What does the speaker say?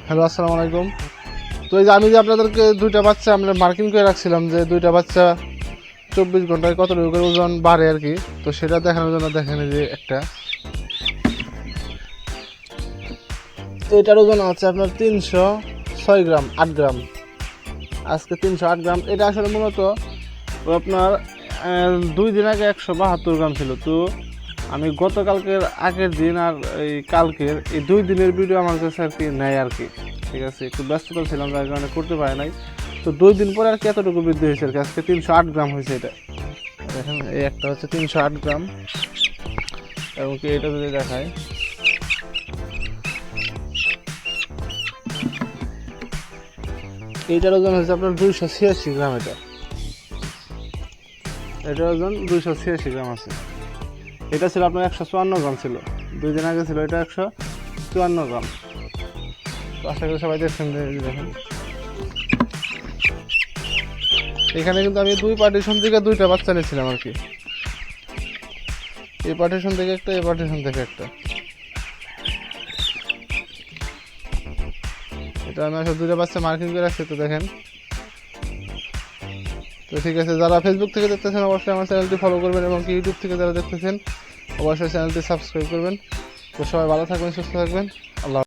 Hello, আসসালামু আলাইকুম। তো এই যে আমি যে আপনাদেরকে দুইটা বাচ্চা আমরা মার্কিং করে রাখছিলাম যে দুইটা বাচ্চা 24 ঘন্টায় কতটুকু করে ওজন বাড়ে আর কি, তো সেটা দেখানোর জন্য দেখেন যে একটা এটার ওজন আছে আপনার 306 গ্রাম, 8 গ্রাম। আজকে 308 গ্রাম। এটা আসলে মূলত আপনার 2 দিন আগে 172 গ্রাম ছিল। তো আমি গতকালকের আগের দিন আর এই কালকের এই 2 দিনের ভিডিও আমার কাছে আর কি নেয় আর কি। ঠিক আছে, একটু ব্যস্ততা ছিলাম যার কারণে করতে পারি নাই। তো 2 দিন পরে আর কি এতটুকু বৃদ্ধি হয়েছে আর কি। আজকে 308 গ্রাম হয়েছে এটা। দেখেন এই একটা হচ্ছে 308 গ্রাম, এবং কি এটা যদি দেখায় এইটার ওজন হচ্ছে আপনার 286 গ্রাম। এটার ওজন 286 গ্রাম আছে। এটা ছিল আপনার 154 গ্রাম ছিল 2 দিন আগে, ছিল এটা 154 গ্রাম। তো আশা করি সবাই দেখছেন। দেখেন এখানে কিন্তু আমি 2 পার্টিশন থেকে 2টা বাচ্চা নিয়েছিলাম আর কি। এই পার্টিশন থেকে একটা, এই পার্টিশন থেকে একটা। এটা আমি আসলে 2টা বাচ্চা মার্কিং করে রাখছি। তো দেখেন, তো ঠিক আছে, যারা ফেসবুক থেকে দেখতেছেন অবশ্যই আমার চ্যানেলটি ফলো করবেন, এবং ইউটিউব থেকে যারা দেখতেছেন অবশ্যই চ্যানেলটি সাবস্ক্রাইব করবেন। তো সবাই ভালো থাকবেন, সুস্থ থাকবেন। আল্লাহ।